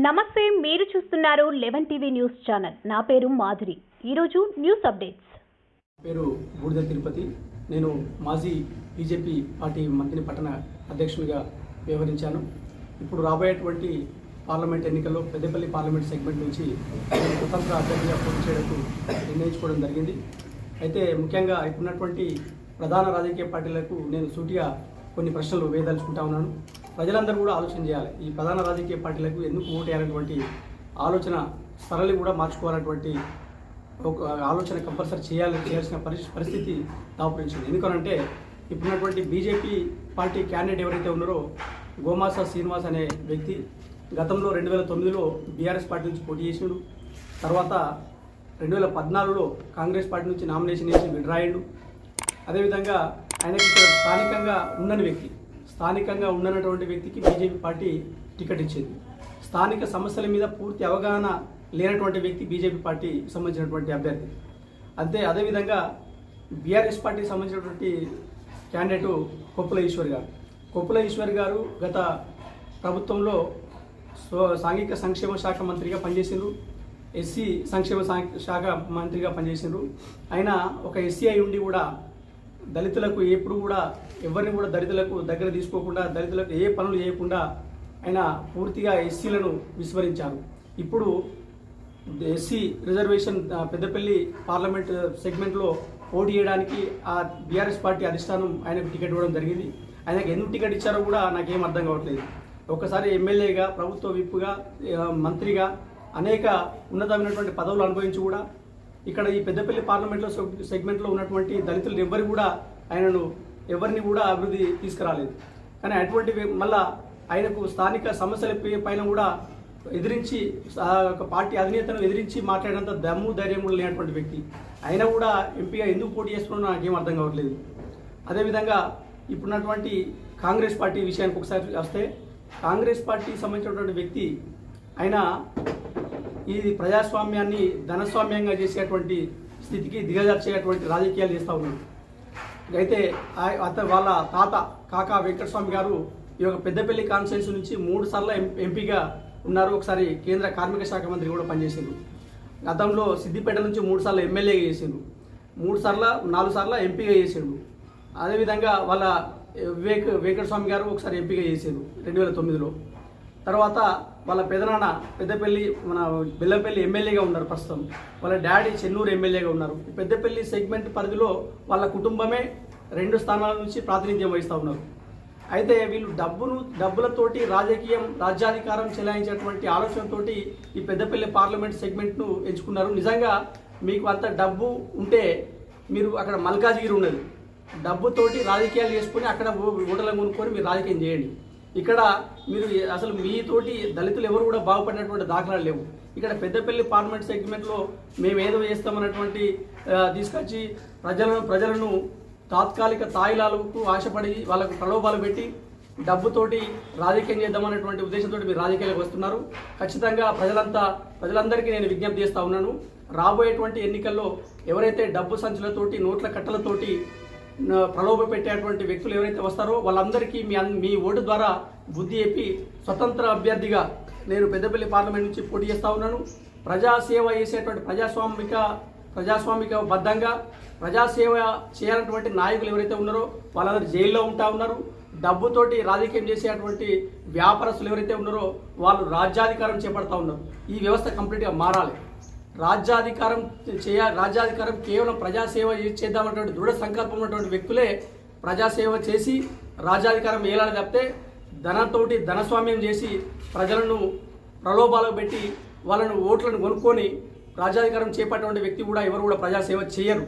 నమస్తే, మీరు చూస్తున్నారు 11 టీవీ న్యూస్ ఛానల్. నా పేరు మాధురి. ఈరోజు న్యూస్ అప్డేట్స్. పేరు బూడిద తిరుపతి. నేను మాజీ బీజేపీ పార్టీ మంత్రి పట్టణ అధ్యక్షునిగా వ్యవహరించాను. ఇప్పుడు రాబోయేటువంటి పార్లమెంట్ ఎన్నికల్లో పెద్దపల్లి పార్లమెంట్ సెగ్మెంట్ నుంచి స్వతంత్ర అభ్యర్థిగా పోటీ చేయడానికి నిర్ణయించుకోవడం జరిగింది. అయితే ముఖ్యంగా ఇప్పుడున్నటువంటి ప్రధాన రాజకీయ పార్టీలకు నేను సూటిగా కొన్ని ప్రశ్నలు వేయదలుచుకుంటా ఉన్నాను. ప్రజలందరూ కూడా ఆలోచన చేయాలి. ఈ ప్రధాన రాజకీయ పార్టీలకు ఎందుకు ఓటు వేయాలనేటువంటి ఆలోచన సరళి కూడా మార్చుకోవాలన్నటువంటి ఒక ఆలోచన కంపల్సరీ చేయాల్సిన పరిస్థితి దాపురించింది. ఎందుకనంటే ఇప్పుడున్నటువంటి బీజేపీ పార్టీ క్యాండిడేట్ ఎవరైతే ఉన్నారో గోమాస శ్రీనివాస్ అనే వ్యక్తి గతంలో 2009లో బీఆర్ఎస్ పార్టీ నుంచి పోటీ చేసినాడు. తర్వాత 2014లో కాంగ్రెస్ పార్టీ నుంచి నామినేషన్ చేసి విడ్రా అయ్యాడు. అదేవిధంగా ఆయనకి స్థానికంగా ఉండనటువంటి వ్యక్తికి బీజేపీ పార్టీ టికెట్ ఇచ్చింది. స్థానిక సమస్యల మీద పూర్తి అవగాహన లేనటువంటి వ్యక్తి బీజేపీ పార్టీ సంబంధించినటువంటి అభ్యర్థి. అదేవిధంగా బీఆర్ఎస్ పార్టీకి సంబంధించినటువంటి క్యాండిడేట్ కొప్పుల ఈశ్వర్ గారు గత ప్రభుత్వంలో సాంఘిక సంక్షేమ శాఖ మంత్రిగా పనిచేసిండ్రు. ఎస్సీ సంక్షేమ శాఖ మంత్రిగా పనిచేసిండ్రు. ఆయన ఒక ఎస్సీ అయి ఉండి కూడా దళితులకు ఎప్పుడు కూడా ఎవరిని కూడా దళితులకు దగ్గర తీసుకోకుండా దళితులకు ఏ పనులు చేయకుండా ఆయన పూర్తిగా ఎస్సీలను విస్మరించారు. ఇప్పుడు ఎస్సీ రిజర్వేషన్ పెద్దపల్లి పార్లమెంట్ సెగ్మెంట్లో పోటీ చేయడానికి ఆ బీఆర్ఎస్ పార్టీ అధిష్టానం ఆయనకు టికెట్ ఇవ్వడం జరిగింది. ఆయనకు ఎందుకు టికెట్ ఇచ్చారో కూడా నాకేం అర్థం కావట్లేదు. ఒక్కసారి ఎమ్మెల్యేగా, ప్రభుత్వ విప్పుగా, మంత్రిగా అనేక ఉన్నతమైనటువంటి పదవులు అనుభవించి కూడా ఇక్కడ ఈ పెద్దపల్లి పార్లమెంట్లో సెగ్మెంట్లో ఉన్నటువంటి దళితులు ఎవరిని కూడా అభివృద్ధి తీసుకురాలేదు. కానీ అటువంటి మళ్ళా ఆయనకు స్థానిక సమస్యల పైన కూడా ఎదిరించి ఒక పార్టీ అధినేతను ఎదిరించి మాట్లాడినంత దమ్ము ధైర్యం కూడా లేనటువంటి వ్యక్తి అయినా కూడా ఎంపీగా ఎందుకు పోటీ చేస్తున్నాడో నాకేం అర్థం కావట్లేదు. అదేవిధంగా ఇప్పుడున్నటువంటి కాంగ్రెస్ పార్టీ విషయానికి ఒకసారి వస్తే, కాంగ్రెస్ పార్టీకి సంబంధించినటువంటి వ్యక్తి ఆయన ఈ ప్రజాస్వామ్యాన్ని ధనస్వామ్యంగా చేసేటువంటి స్థితికి దిగజార్చేటువంటి రాజకీయాలు చేస్తూ ఉన్నాడు. అయితే వాళ్ళ తాత కాకా వెంకటస్వామి గారు ఈ యొక్క పెద్దపల్లి కాన్స్టిట్యున్సీ నుంచి 3 సార్లు ఎంపీగా ఉన్నారు. ఒకసారి కేంద్ర కార్మిక శాఖ మంత్రి కూడా పనిచేసిండ్రు. గతంలో సిద్దిపేట నుంచి 3 సార్లు ఎమ్మెల్యేగా చేసిండ్రు. 4 సార్లు ఎంపీగా చేసిండ్రు. అదేవిధంగా వాళ్ళ వెంకటస్వామి గారు ఒకసారి ఎంపీగా చేసిండ్రు 2009లో. తర్వాత వాళ్ళ పెదనాన్న బెల్లంపల్లి ఎమ్మెల్యేగా ఉన్నారు. ప్రస్తుతం వాళ్ళ డాడీ చెన్నూరు ఎమ్మెల్యేగా ఉన్నారు. పెద్దపల్లి సెగ్మెంట్ పరిధిలో వాళ్ళ కుటుంబమే 2 స్థానాల నుంచి ప్రాతినిధ్యం వహిస్తూ ఉన్నారు. అయితే వీళ్ళు డబ్బులతోటి రాజ్యాధికారం చెలాయించేటువంటి ఆలోచనతోటి ఈ పెద్దపల్లి పార్లమెంట్ సెగ్మెంట్ను ఎంచుకున్నారు. నిజంగా మీకు అంత డబ్బు ఉంటే మీరు అక్కడ మల్కాజ్గిరి ఉన్నది, డబ్బుతోటి రాజకీయాలు చేసుకొని అక్కడ ఓటర్లను కొనుక్కొని మీరు రాజకీయం చేయండి. ఇక్కడ మీరు అసలు మీతోటి దళితులు ఎవరు కూడా బాగుపడినటువంటి దాఖలాలు లేవు. ఇక్కడ పెద్దపల్లి పార్లమెంట్ సెగ్మెంట్లో మేము ఏదో చేస్తామన్నటువంటి తీసుకొచ్చి ప్రజలను తాత్కాలిక తాయిలాలకు ఆశపడి వాళ్ళకు ప్రలోభాలు పెట్టి డబ్బుతోటి రాజకీయం చేద్దామన్నటువంటి ఉద్దేశంతో మీరు రాజకీయాలకు వస్తున్నారు. ఖచ్చితంగా ప్రజలందరికీ నేను విజ్ఞప్తి చేస్తూ ఉన్నాను. రాబోయేటువంటి ఎన్నికల్లో ఎవరైతే డబ్బు సంచులతోటి, నోట్ల కట్టలతోటి ప్రలోభ పెట్టేటువంటి వ్యక్తులు ఎవరైతే వస్తారో వాళ్ళందరికీ మీ ఓటు ద్వారా బుద్ధి చెప్పి స్వతంత్ర అభ్యర్థిగా నేను పెద్దపల్లి పార్లమెంట్ నుంచి పోటీ చేస్తూ ఉన్నాను. ప్రజాసేవ చేసేటువంటి ప్రజాస్వామిక బద్ధంగా ప్రజాసేవ చేయాలన్నటువంటి నాయకులు ఎవరైతే ఉన్నారో వాళ్ళందరూ జైల్లో ఉంటా ఉన్నారు. డబ్బుతోటి రాజకీయం చేసేటువంటి వ్యాపారస్తులు ఎవరైతే ఉన్నారో వాళ్ళు రాజ్యాధికారం చేపడతా ఉన్నారు. ఈ వ్యవస్థ కంప్లీట్గా మారాలి. రాజ్యాధికారం కేవలం ప్రజాసేవ చేద్దామన్నటువంటి దృఢ సంకల్పం ఉన్నటువంటి వ్యక్తులే ప్రజాసేవ చేసి రాజ్యాధికారం వేయాలని తప్పితే ధనస్వామ్యం చేసి ప్రజలను ప్రలోభాలకు పెట్టి వాళ్ళను ఓట్లను కొనుక్కొని రాజ్యాధికారం చేపట్టేటువంటి వ్యక్తి కూడా ఎవరు కూడా ప్రజాసేవ చేయరు.